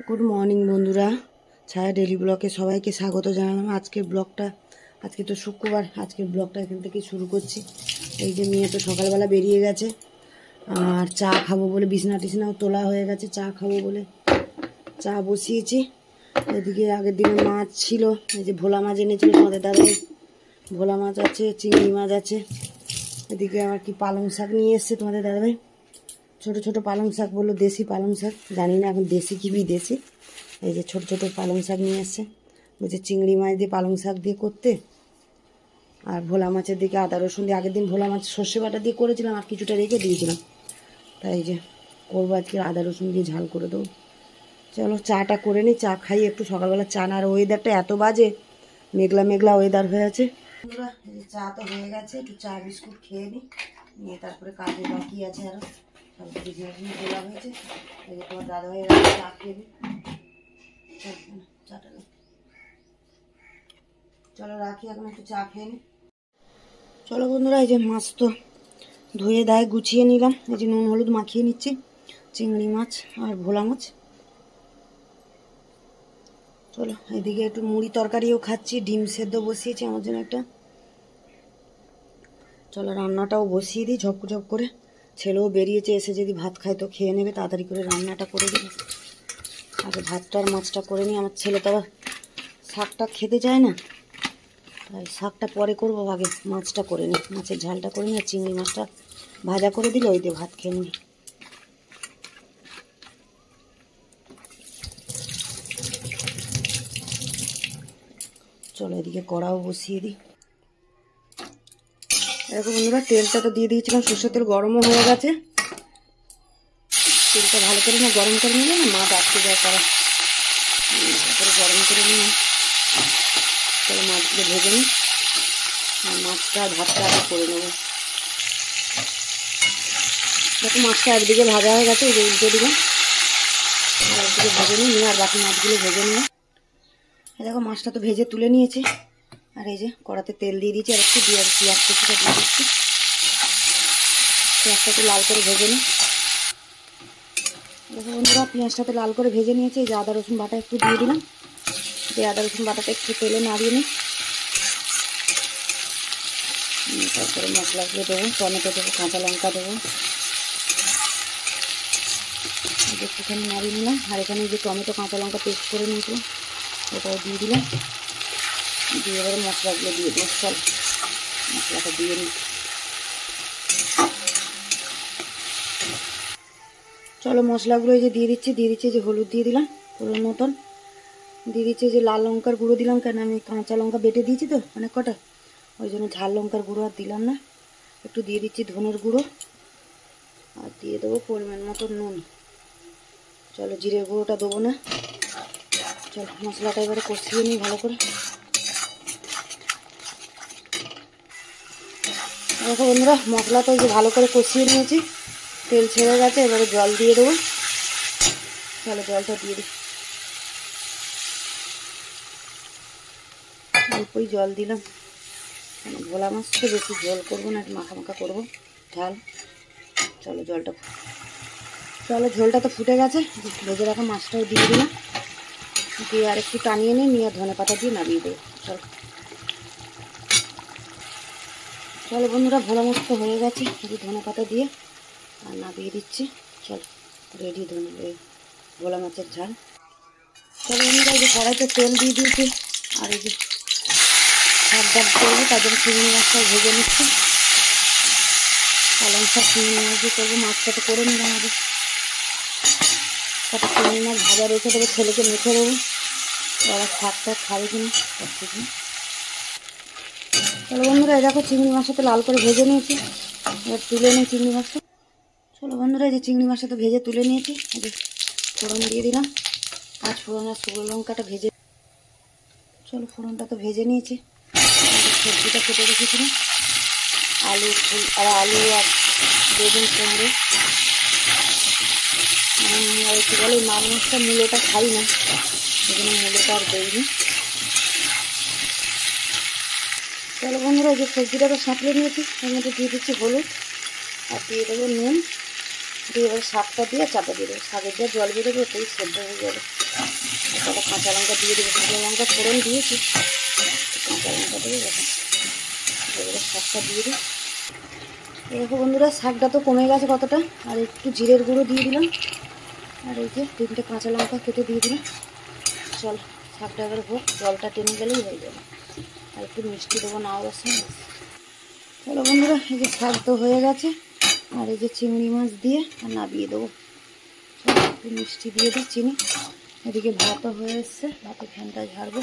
Good morning বন্ধুরা, ছায়া daily ব্লগে সবাইকে স্বাগত জানালাম। আজকের ব্লগটা, আজকে তো শুক্রবার, আজকের ব্লগটা এখান থেকে শুরু করছি। এই যে মেয়ে তো সকালবেলা বেরিয়ে গেছে, আর চা খাবো বলে বিছনা টিছনাও তোলা হয়ে গেছে। চা খাবো বলে চা বসিয়েছি। এদিকে আগের দিনে মাছ ছিল, এই যে ভোলা মাছ এনেছিল তোমাদের দাদাই। ভোলা মাছ আছে, চিংড়ি মাছ আছে। এদিকে আবার কি পালং শাক নিয়ে এসছে তোমাদের দাদাভাই, ছোট ছোট পালং শাক, বললো দেশি পালং শাক, জানি না এখন দেশি কি বিদেশি। এই যে ছোট ছোট পালং শাক নিয়ে এসছে, বলছে চিংড়ি মাছ দিয়ে পালং শাক দিয়ে করতে। আর ভোলা মাছের দিকে আদা রসুন দিয়ে, আগের দিন ভোলা মাছ সর্ষে বাটা দিয়ে করেছিলাম, আর কিছুটা রেখে দিয়েছিলাম, তাই যে করবো আজকে আদা রসুন দিয়ে ঝাল করে দেবো। চলো চাটা করে নিই, চা খাই একটু। সকালবেলা চা না, আর ওয়েদারটা এত বাজে, মেঘলা মেঘলা ওয়েদার হয়ে আছে। চা তো হয়ে গেছে, একটু চা বিস্কুট খেয়ে নিই, নিয়ে তারপরে কাজে বাকি আছে আরও সব বিজনেস তোলা হয়েছে। এই যে তোমার দাদা ভাইয়ের চা খেয়ে নিই। চাটা চলো রাখি, এখন একটু চা খেয়ে নিই। চলো বন্ধুরা, এই যে মাছ তো ধুয়ে দায়ে গুছিয়ে নিলাম। এই যে নুন হলুদ মাখিয়ে নিচ্ছি, চিংড়ি মাছ আর ভোলা মাছ। চলো এদিকে একটু মুড়ি তরকারিও খাচ্ছি, ডিম সেদ্ধ বসিয়েছি আমার জন্য একটা। চলো রান্নাটাও বসিয়ে দিই ঝপ ঝপ করে। ছেলেও বেরিয়েছে, এসে যদি ভাত খায় তো খেয়ে নেবে, তাড়াতাড়ি করে রান্নাটা করে দেবে। আগে ভাতটা আর মাছটা করে নিই। আমার ছেলে তো আবার শাকটা খেতে চায় না, তাই শাকটা পরে করবো, আগে মাছটা করে নিই, মাছের ঝালটা করে নিই। আর চিংড়ি মাছটা ভাজা করে দিলে ওই দিয়ে ভাত খেয়ে নিই। চলো এদিকে কড়াও বসিয়ে দিই। দেখো বন্ধুরা, তেলটা তো দিয়ে দিয়েছিলাম, সর্ষের তেল গরমও হয়ে গেছে। তেলটা ভালো করে না গরম করে নিলে না মাছ আটকে যায়, কড়া তারপরে গরম করে নিলাম। চলো মাছগুলো ভেজে নিই, আর মাছটা ভাতটা আগে করে নেবো। দেখো মাছটা একদিকে ভাজা হয়ে গেছে, এই যে উল্টে দিলাম, আর একদিকে ভেজে নিই, আর বাকি মাছগুলো ভেজে নিয়ে দেখো মাছটা তো ভেজে তুলে নিয়েছি। আর এই যে কড়াতে তেল দিয়ে দিয়েছি, আর একটু দিয়ে পেঁয়াজ কুচিটা দিয়ে দিচ্ছি। পেঁয়াজটা একটু লাল করে ভেজে নিই। দেখো বন্ধুরা, পেঁয়াজটা তো লাল করে ভেজে নিয়েছি। এই যে আদা রসুন বাটা একটু দিয়ে দিলাম, দিয়ে আদা রসুন বাটাটা একটু তেলে নাড়িয়ে নিই। তারপরে মশলাগুলো দেবো, টমেটো দেবো, কাঁচা লঙ্কা দেবো, একটুখানি নাড়িয়ে নিলাম। আর এখানে যে টমেটো কাঁচা লঙ্কা পেস্ট করে নিয়েছিলাম ওটাও দিয়ে দিলাম, দিয়ে এবারে মশলাগুলো দিয়ে দিই। চল মশলাটা দিয়ে নিই। চলো মশলাগুলো এই যে দিয়ে দিচ্ছি, যে হলুদ দিয়ে দিলাম পুরোর মতন, দিয়ে দিচ্ছি যে লাল লঙ্কার গুঁড়ো দিলাম, কেন আমি কাঁচা লঙ্কা বেটে দিয়েছি তো অনেক কটা, ওই জন্য ঝাল লঙ্কার গুঁড়ো আর দিলাম না। একটু দিয়ে দিচ্ছি ধনের গুঁড়ো, আর দিয়ে দেবো পরিমাণ মতো নুন। চলো জিরের গুঁড়োটা দেবো না। চলো মশলাটা এবারে কষিয়ে নিই ভালো করে। দেখো বন্ধুরা, মশলাটা যে ভালো করে কষিয়ে নিয়েছি, তেল ছেড়ে গেছে, এবারে জল দিয়ে দেবো। চলো জলটা দিয়ে দিই, অল্পই জল দিলাম, ভোলা মাছ তো বেশি জল করবো না, মাখা মাখা করবো ঝাল। চলো ঝোলটা তো ফুটে গেছে, ভেজে রাখা মাছটাও দিয়ে দিলাম, দিয়ে আর একটু টানিয়ে নিয়ে ধনে পাতা দিয়ে নামিয়ে দেবো। চলো বন্ধুরা, ভোলা মাছ তো হয়ে গেছে, ধনে পাতা দিয়ে আর নামিয়ে দিচ্ছি। চলো রেডি ভোলা মাছের ঝাল। চলো বন্ধুরা, এই যে কড়াইতে তেল দিয়ে দিয়েছি, আর এই যে শাক ডাক করবো, তার জন্য চিংড়ি মাছটা ভেজে নিচ্ছি। পালং শাক চিংড়ি মাছ দিয়ে করবো, মাছটা তো করে নিলাম। আগে কত চিংড়ি মাছ ভাজা রেখে দেবো, ছেলেকে মেখে দেবো, আবার শাকটা খাবে কিনা করছি কিনা। চলো বন্ধুরা, এই দেখো চিংড়ি মাছটা তো লাল করে ভেজে নিয়েছি, এবার তুলে নিই চিংড়ি মাছটা। চলো বন্ধুরা, এই যে চিংড়ি মাছটা তো ভেজে তুলে নিয়েছি, এই যে ফোড়ন দিয়ে দিলাম, আর ফোড়ন আর শুকনো লঙ্কাটা ভেজে। চলো ফোড়নটা তো ভেজে নিয়েছি, সবজিটা কেটে রেখেছিলাম, আলু আর বেগুন কুমড়ো। আর একটু বলে মাছ মাছটা মূলোটা খাই না, সেজন্য মূলোটা আর দেয়নি। চলো বন্ধুরা, এই যে সবজিটা তো সাঁতলে নিয়েছি, এর মধ্যে দিয়ে দিচ্ছি হলুদ, আর দিয়ে দেবো নুন, দিয়ে এবার শাকটা দিয়ে চাপা দিয়ে দেবো, শাকের দিয়ে জল বেরোবে, ওটাই সেদ্ধ হয়ে যাবে। কটা কাঁচা লঙ্কা দিয়ে দেবো, কাঁচা লঙ্কা ফোড়ন দিয়েছি, কাঁচা লঙ্কা দিয়ে দেবো। এবারে শাকটা দিয়ে দিই। দেখো বন্ধুরা, শাকটা তো কমে গেছে কতটা, আর একটু জিরের গুঁড়ো দিয়ে দিলাম, আর এই যে 3টে কাঁচা লঙ্কা কেটে দিয়ে দিলাম। চল শাকটা এবার হোক, জলটা টেনে গেলেই হয়ে যাবে। আর একটু মিষ্টি দেবো না ওর সঙ্গে। চলো বন্ধুরা, এই যে শাক তো হয়ে গেছে, আর এই যে চিংড়ি মাছ দিয়ে আর নাবিয়ে দেবো। একটু মিষ্টি দিয়ে দিই, চিনি। এদিকে ভাতও হয়ে এসছে, ভাতে ফ্যানটা ঝাড়বো।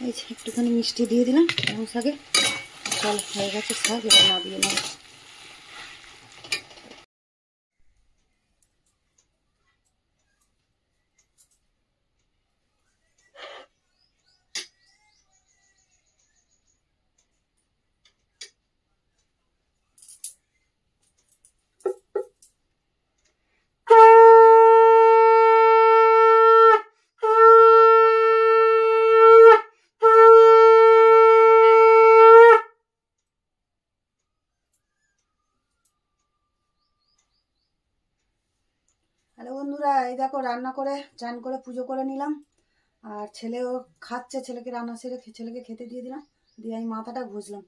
এই যে একটুখানি মিষ্টি দিয়ে দিলাম এবং শাকে। চল হয়ে গেছে শাক, এবার নাবিয়ে নেব। হ্যালো বন্ধুরা, এই দেখো রান্না করে চান করে পুজো করে নিলাম, আর ছেলেও খাচ্ছে। ছেলেকে রান্না সেরে ছেলেকে খেতে দিয়ে দিলাম, দিয়ে আমি মাথাটা ঘষলাম।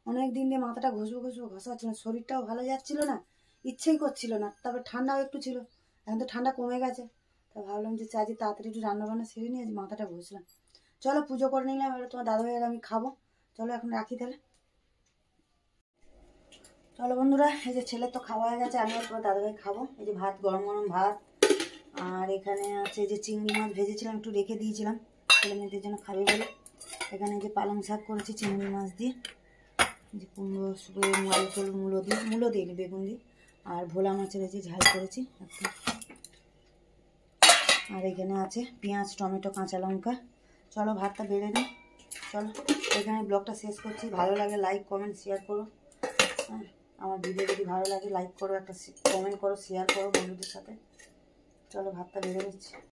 অনেক দিন দিয়ে মাথাটা ঘষবো ঘষাচ্ছিল না, শরীরটাও ভালো যাচ্ছিল না, ইচ্ছেই করছিল না। তারপর ঠান্ডাও একটু ছিল, এখন তো ঠান্ডা কমে গেছে। তা ভাবলাম যে আজকে তাড়াতাড়ি একটু রান্না বান্না সেরে নিয়ে আজ মাথাটা ঘষলাম। চলো পুজো করে নিলাম, এবার তোমার দাদাভাইয়ের আমি খাবো। চলো এখন রাখি তাহলে। চলো বন্ধুরা, এই যে ছেলের তো খাওয়া হয়ে গেছে, আমিও তোমার দাদাভাই খাবো। এই যে ভাত, গরম গরম ভাত, আর এখানে আছে যে চিংড়ি মাছ ভেজেছিলাম, একটু রেখে দিয়েছিলাম ছেলে মেয়েদের জন্য খাবে বলে। এখানে যে পালং শাক করেছি চিংড়ি মাছ দিয়ে, যে কুমড়ো শুকনো মূলো দিয়ে বেগুন দিয়ে, আর ভোলা মাছের এই যে ঝাল করেছি একটু। আর এখানে আছে পেঁয়াজ, টমেটো, কাঁচা লঙ্কা। চলো ভাতটা বেড়ে নিই। চলো এখানে ব্লগটা শেষ করছি। ভালো লাগে লাইক কমেন্ট শেয়ার করো। হ্যাঁ, আমার ভিডিও যদি ভালো লাগে লাইক করো, একটা কমেন্ট করো, শেয়ার করো বন্ধুদের সাথে। চলো ভাতটা বেড়ে নিচ্ছি।